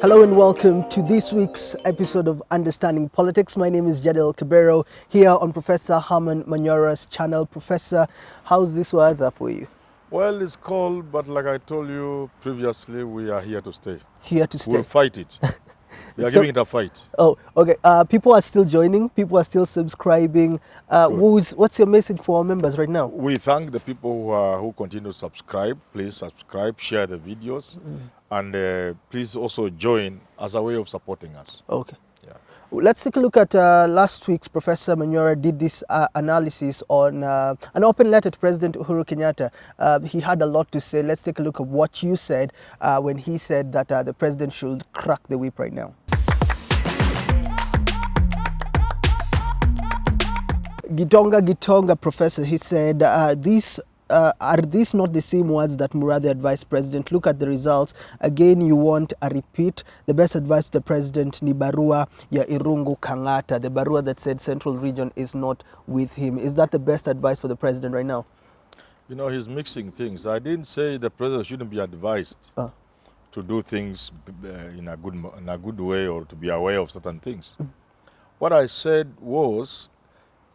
Hello and welcome to this week's episode of Understanding Politics. My name is Jadiel Kabiro here on Professor Herman Manyora's channel. Professor, how's this weather for you? Well, it's cold, but like I told you previously, we are here to stay. Here to stay. We'll fight it. We are giving it a fight. Oh, okay. People are still joining. People are still subscribing. What's your message for our members right now? We thank the people who continue to subscribe. Please subscribe, share the videos, and please also join as a way of supporting us. Okay. Yeah. Let's take a look at last week's Professor Manyora did this analysis on an open letter to President Uhuru Kenyatta. He had a lot to say. Let's take a look at what you said when he said that the president should crack the whip right now. Gitonga, Professor, he said, are these not the same words that Murathe advised President? Look at the results. Again, you want a repeat. The best advice to the President, ni barua ya Irungu Kangata, the barua that said Central Region is not with him. Is that the best advice for the President right now? You know, he's mixing things. I didn't say the President shouldn't be advised to do things in a good way or to be aware of certain things. What I said was,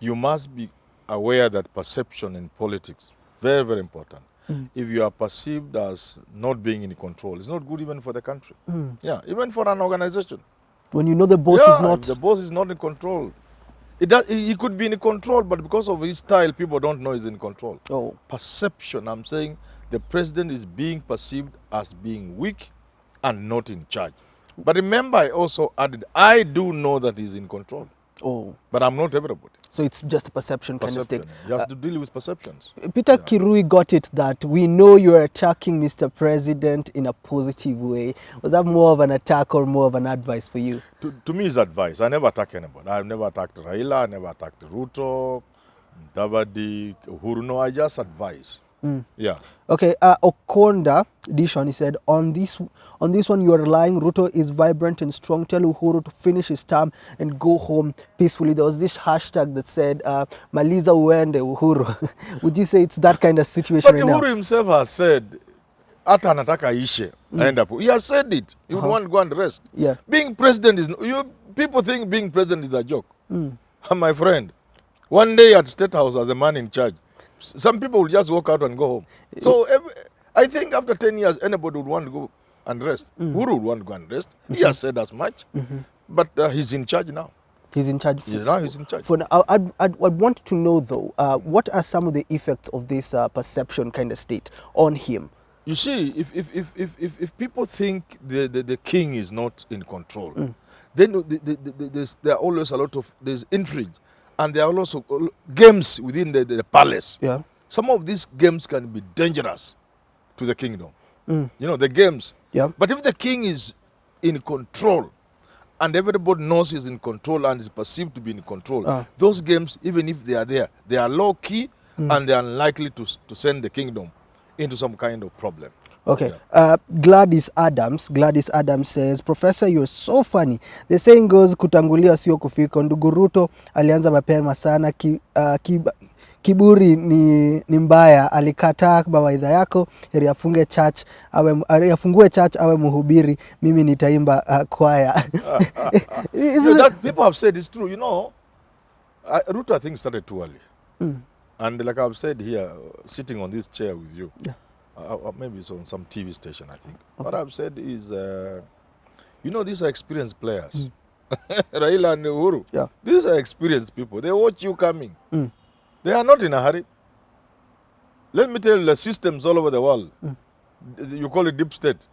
you must be aware that perception in politics, very, very important. If you are perceived as not being in control, it's not good even for the country. Yeah, even for an organization. When you know the boss is not... the boss is not in control. He could be in control, but because of his style, people don't know he's in control. Oh. Perception, I'm saying the president is being perceived as being weak and not in charge. But remember, I also added, I do know that he's in control. Oh. But I'm not everybody. So it's just a perception kind of thing. You have to deal with perceptions. Peter Kirui got it that we know you're attacking Mr. President in a positive way. Was that more of an attack or more of an advice for you? To me, it's advice. I never attack anybody. I've never attacked Raila. I never attacked Ruto, Davadi, Uhuru. No, I just advise. Yeah. Okay, Okonda Dishon, he said, on this one you are lying. Ruto is vibrant and strong. Tell Uhuru to finish his term and go home peacefully. There was this hashtag that said, Maliza uende Uhuru. Would you say it's that kind of situation but right now? Uhuru himself has said, Ata anataka ishe. He has said it. He would want to go and rest. Yeah. Being president is... people think being president is a joke. My friend, one day at State House as a man in charge, some people will just walk out and go home. So I think after 10 years, anybody would want to go and rest. Uhuru would want to go and rest. He has said as much. But he's in charge now. He's in charge. Now he's in charge. For now, I'd want to know, though, what are some of the effects of this perception kind of state on him? You see, if people think the king is not in control, then there are always a lot of... There's intrigue. And there are also games within the palace. Yeah. Some of these games can be dangerous to the kingdom. You know, the games. Yeah. But if the king is in control and everybody knows he's in control and is perceived to be in control, those games, even if they are there, they are low-key and they are unlikely to send the kingdom into some kind of problem. Okay. Gladys Adams says, Professor, you're so funny. The saying goes, kutangulia sio kufika. Ndugu Ruto alianza mapema sana. Kiburi ni mbaya. Alikataa mawaidha yako. Heri afungue church awe mhubiri. Mimi nitaimba kwaya. People have said it's true. You know, Ruto, I think, started too early. And like I've said here, sitting on this chair with you, maybe it's on some TV station, I think. Okay. What I've said is, you know, these are experienced players. Raila and Uhuru. Yeah. These are experienced people. They watch you coming. They are not in a hurry. Let me tell you, the systems all over the world, you call it deep state,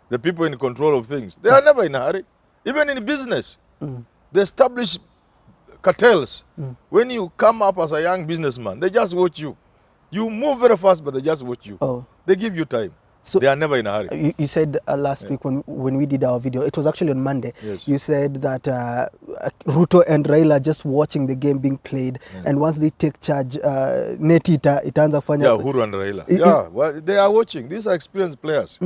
the people in control of things, they are never in a hurry. Even in business, they establish cartels. When you come up as a young businessman, they just watch you. You move very fast, but they just watch you. Oh. They give you time. So they are never in a hurry. You said last week when we did our video, it was actually on Monday, you said that Ruto and Raila just watching the game being played, and once they take charge, neti itaanza kufanya. Yeah, Uhuru and Raila. Yeah, well, they are watching. These are experienced players.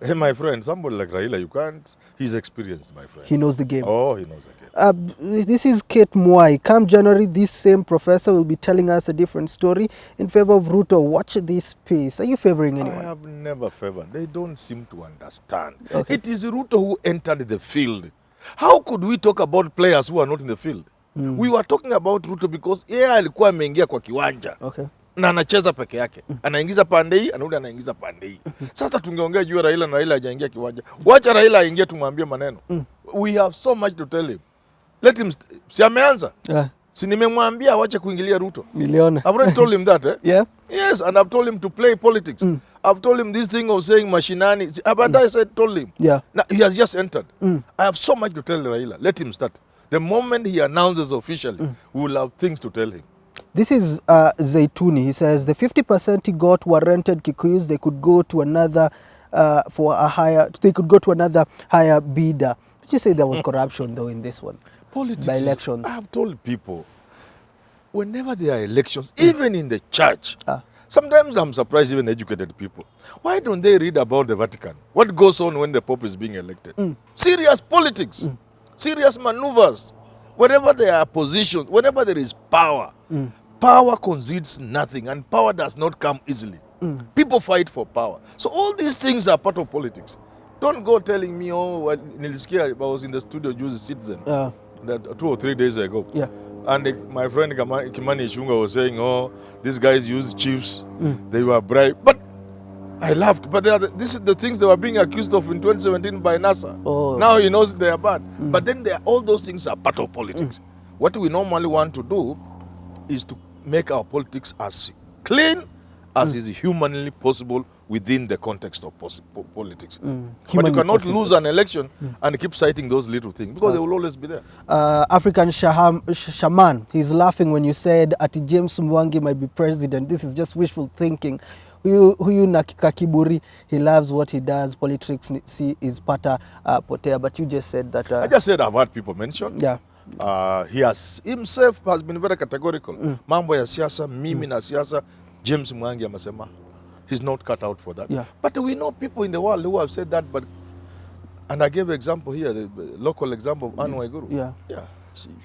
Hey, my friend, somebody like Raila, you can't. He's experienced, my friend. He knows the game. Oh, he knows the game. This is Kate Mwai. Come January, this same professor will be telling us a different story in favor of Ruto. Watch this space. Are you favoring anyone? I have never favored. They don't seem to understand. Okay. It is Ruto who entered the field. How could we talk about players who are not in the field? We were talking about Ruto because yeye alikuwa ameingia kwa kiwanja. Okay. Na anacheza peke yake. Anaingiza pande hii, anarudi anaingiza pande hii. Sasa tungeongea juu Raila na Raila hajaingia kiwanja. Wacha Raila aingie tumwambie maneno. We have so much to tell him. Let him si ameanza. Si nimemwambia wache kuingilia Ruto. Niliona. I've already told him that, eh? Yeah. Yes, and I've told him to play politics. I've told him this thing of saying mashinani. I said, told him. Yeah. Now, he has just entered. I have so much to tell Raila. Let him start. The moment he announces officially, we will have things to tell him. This is Zaituni. He says the 50% he got were rented Kikuyus. They could go to another They could go to another higher bidder. Did you say there was corruption though in this one? Politics. By elections. I have told people, whenever there are elections, even in the church, sometimes I'm surprised even educated people. Why don't they read about the Vatican? What goes on when the Pope is being elected? Serious politics, serious maneuvers. Whenever there are positions, whenever there is power, power concedes nothing, and power does not come easily. People fight for power. So all these things are part of politics. Don't go telling me, oh, well, Nilisikia, I was in the studio, Jews Citizen, that 2 or 3 days ago. Yeah. And my friend Kimani Ichung'wah was saying, oh, these guys use chiefs, they were bribed. But I laughed. But this is the things they were being accused of in 2017 by NASA. Oh. Now he knows they are bad. But then all those things are part of politics. What we normally want to do is to make our politics as clean as is humanly possible within the context of politics. But you cannot lose an election and keep citing those little things because they will always be there. African Shaman, he's laughing when you said Ati James Mwangi might be president. This is just wishful thinking. Huyu na Kakiburi, he loves what he does. Politics is pata potea. But you just said that. I just said I've heard people mention. Yeah. He himself has been very categorical. Mambo ya siasa, mimi na siasa, James Mwangi amesema. He's not cut out for that. Yeah. But we know people in the world who have said that. And I gave an example here, the local example of Anne Waiguru. Yeah. Yeah.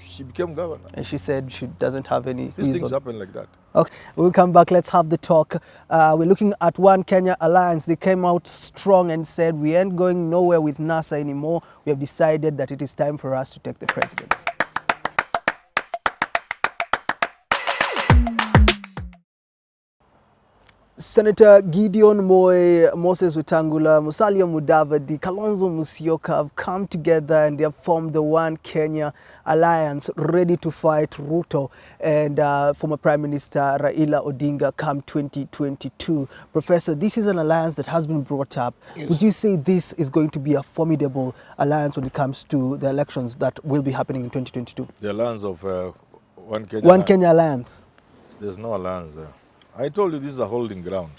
She became governor. And she said she doesn't have any These reason. things happen like that. Okay, we'll come back. Let's have the talk. We're looking at One Kenya Alliance. They came out strong and said we ain't going nowhere with NASA anymore. We have decided that it is time for us to take the presidency. Senator Gideon Moi, Moses Wetangula, Musalia Mudavadi, Kalonzo Musyoka have come together and they have formed the One Kenya Alliance, ready to fight Ruto and former Prime Minister Raila Odinga come 2022. Professor, this is an alliance that has been brought up. Yes. Would you say this is going to be a formidable alliance when it comes to the elections that will be happening in 2022? The alliance of One Kenya. One Kenya Alliance. There's no alliance there. I told you this is a holding ground.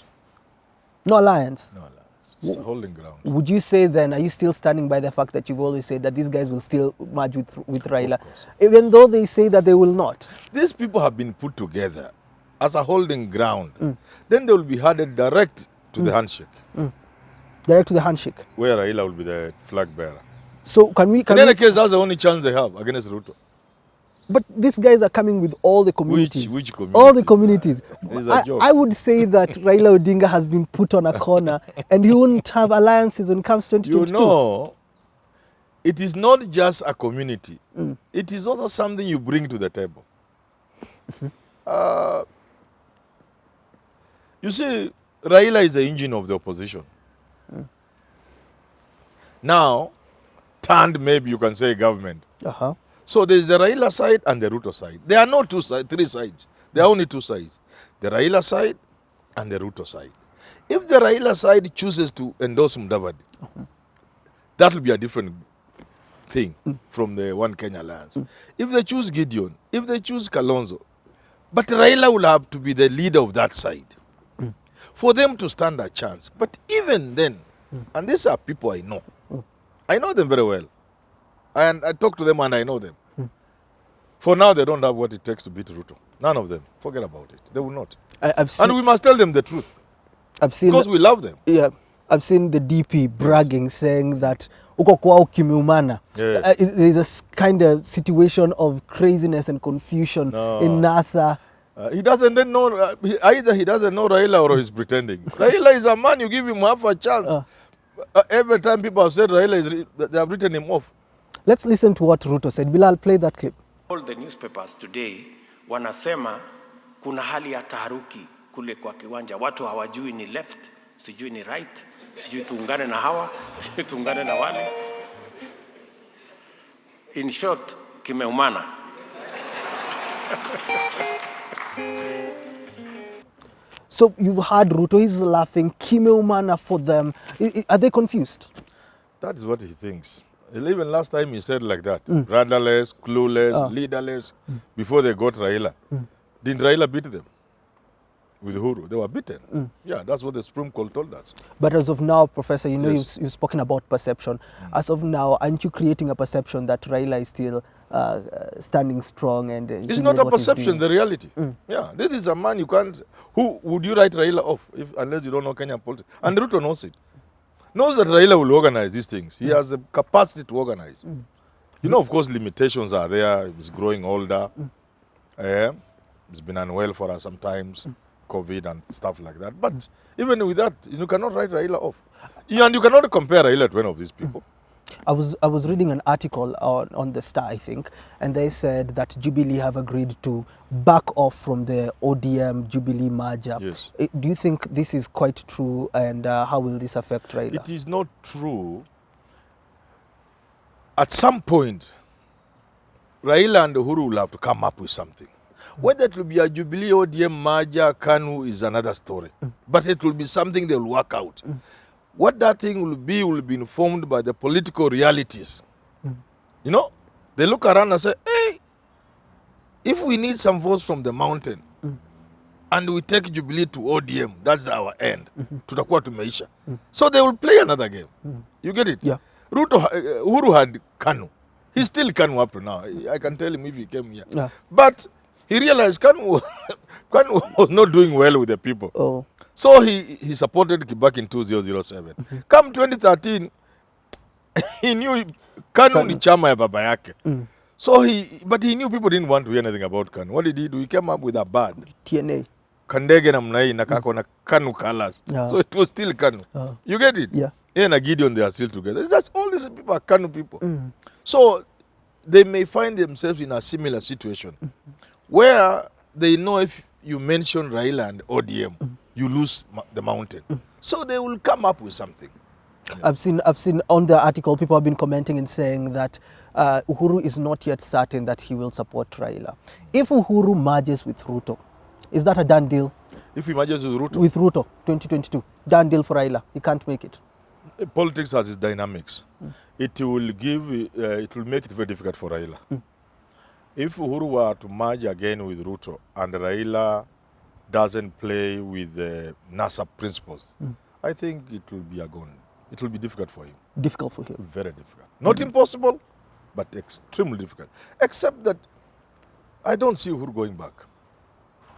No alliance? No alliance. It's a holding ground. Would you say then, are you still standing by the fact that you've always said that these guys will still merge with Raila? Of course. Even though they say that they will not? These people have been put together as a holding ground. Then they will be headed direct to the handshake. Direct to the handshake? Where Raila will be the flag bearer. So can we... In any case, that's the only chance they have against Ruto. But these guys are coming with all the communities. Which communities? All the communities. Joke. I would say that Raila Odinga has been put on a corner and he wouldn't have alliances when it comes to 2022. You know, it is not just a community. It is also something you bring to the table. You see, Raila is the engine of the opposition. Now, turned maybe you can say government. So there's the Raila side and the Ruto side. There are no three sides. There are only two sides. The Raila side and the Ruto side. If the Raila side chooses to endorse Mudavadi, that will be a different thing from the One Kenya Alliance. If they choose Gideon, if they choose Kalonzo, but Raila will have to be the leader of that side for them to stand a chance. But even then, and these are people I know them very well. And I talk to them and I know them. For now, they don't have what it takes to beat Ruto. None of them. Forget about it. They will not. I've seen, and we must tell them the truth. I've seen because we love them. Yeah, I've seen the DP bragging, saying that uko kwao kimeumana. There's a kind of situation of craziness and confusion in NASA. He doesn't then know, either he doesn't know Raila or he's pretending. Raila is a man, you give him half a chance. Every time people have said Raila, they have written him off. Let's listen to what Ruto said. Bilal, play that clip. All the newspapers today wanasema kuna hali ya taharuki kule kwa kiwanja. Watu hawajui ni left, sijui ni right, sijui tuungane na hawa, sijui tuungane na wale. In short, kimeumana. So you've heard Ruto, he's laughing, kimeumana for them. Are they confused? That is what he thinks. Even last time he said like that, rudderless, clueless, leaderless, before they got Raila. Didn't Raila beat them? With Uhuru, they were beaten. Yeah, that's what the Supreme Court told us. But as of now, Professor, you know, you've spoken about perception. As of now, aren't you creating a perception that Raila is still standing strong? And it's not a perception, the reality. Yeah, this is a man you can't... Who would you write Raila off unless you don't know Kenyan politics? And Ruto knows it. Knows that Raila will organize these things. He has the capacity to organize. You know, of course, limitations are there. He's growing older. He's been unwell for us sometimes, COVID and stuff like that. But even with that, you cannot write Raila off. And you cannot compare Raila to any of these people. I was reading an article on the Star, I think, and they said that Jubilee have agreed to back off from the ODM Jubilee merger. Yes. Do you think this is quite true, and how will this affect Raila? It is not true. At some point, Raila and Uhuru will have to come up with something. Whether it will be a Jubilee ODM merger, KANU is another story. But it will be something they will work out. What that thing will be informed by the political realities. You know, they look around and say, hey, if we need some votes from the mountain and we take Jubilee to ODM, that's our end. Tutakuwa tumeisha. So they will play another game. You get it? Yeah. Uhuru had KANU. He's still KANU up to now. I can tell him if he came here. Yeah. But he realized KANU was not doing well with the people. Oh. So he supported Kibaki in 2007. Come 2013, he knew KANU ni chama ya baba yake. So but he knew people didn't want to hear anything about KANU. What did he do? He came up with a bad TNA. Kandege na mnai na kako na KANU colors. So it was still KANU. You get it? Yeah. He and Gideon, they are still together. It's just all these people are KANU people. So they may find themselves in a similar situation where they know if you mention Raila and ODM, you lose the mountain. So they will come up with something. Yeah. I've seen on the article, people have been commenting and saying that Uhuru is not yet certain that he will support Raila. If Uhuru merges with Ruto, is that a done deal? If he merges with Ruto? With Ruto, 2022. Done deal for Raila. He can't make it. Politics has its dynamics. It will make it very difficult for Raila. If Uhuru were to merge again with Ruto and Raila doesn't play with the NASA principles, I think it will be a gone. It will be difficult for him. Difficult for him. Very difficult. Not impossible, but extremely difficult. Except that I don't see Uhuru going back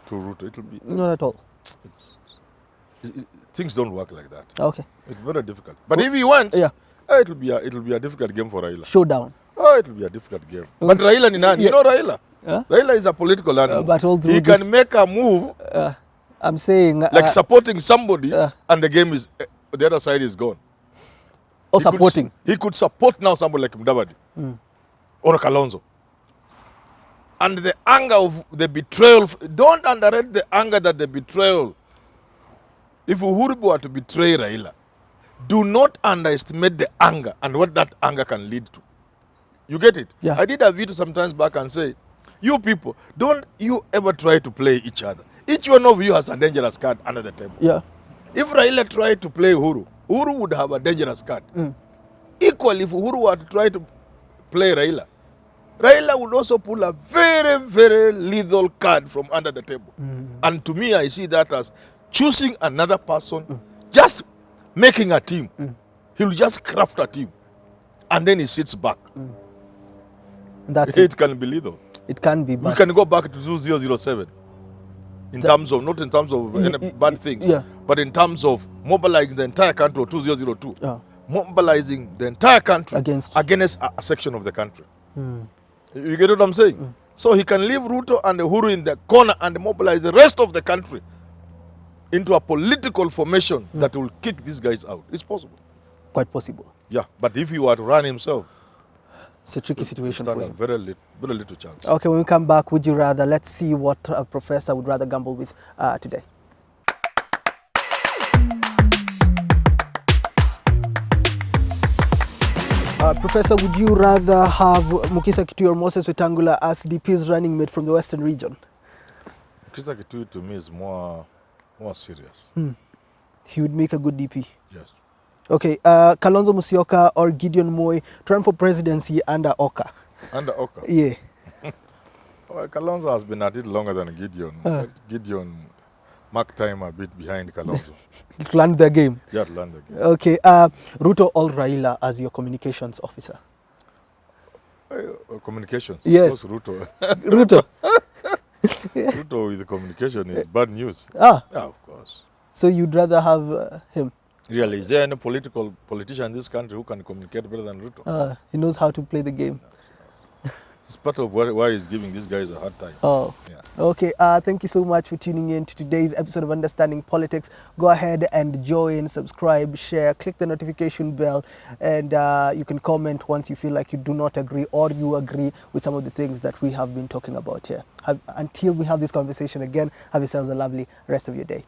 to Ruto. It will be... Not at all. Things don't work like that. Okay. It's very difficult. But if he wants, it will be a difficult game for Raila. Showdown. Oh, it will be a difficult game. But Raila ni nani? You know Raila? Raila is a political animal. But all he can make a move. I'm saying... like supporting somebody and the game is... the other side is gone. Or supporting. He could support now somebody like Mudavadi or Kalonzo. And the anger of the betrayal... Don't underrate the anger that the betrayal... If Uhuru were to betray Raila, do not underestimate the anger and what that anger can lead to. You get it? Yeah. I did a video sometimes back and say, you people, don't you ever try to play each other. Each one of you has a dangerous card under the table. Yeah. If Raila tried to play Uhuru, Uhuru would have a dangerous card. Equally, if Uhuru were to try to play Raila, Raila would also pull a very, very lethal card from under the table. And to me, I see that as choosing another person, just making a team. He'll just craft a team. And then he sits back. That's it can be lethal. It can be, We but can go back to 2007 in terms of, not in terms of any bad things, yeah. but in terms of mobilizing the entire country of 2002, mobilizing the entire country Against a section of the country. You get what I'm saying? So he can leave Ruto and Uhuru in the corner and mobilize the rest of the country into a political formation that will kick these guys out. It's possible. Quite possible. Yeah, but if he were to run himself, it's a tricky situation for him. Very little chance. Okay, when we come back, would you rather? Let's see what a professor would rather gamble with today. Professor, would you rather have Mukisa Kitui or Moses Wetangula as DP's running mate from the Western region? Mukisa Kitui to me is more serious. He would make a good DP. Yes. Okay, Kalonzo Musyoka or Gideon Moi to run for presidency under Oka? Under Oka? Yeah. Well, Kalonzo has been at it longer than Gideon. Gideon marked time a bit behind Kalonzo. To learn the game? Yeah, to learn the game. Okay, Ruto or Raila as your communications officer? Communications? Yes. Of course, Ruto. Ruto? Ruto with the communication is bad news. Yeah, of course. So you'd rather have him? Really, is there any politician in this country who can communicate better than Ruto? He knows how to play the game. It's part of why he's giving these guys a hard time. Oh, yeah. Okay. Thank you so much for tuning in to today's episode of Understanding Politics. Go ahead and join, subscribe, share, click the notification bell, and you can comment once you feel like you do not agree or you agree with some of the things that we have been talking about here. Until we have this conversation again, have yourselves a lovely rest of your day.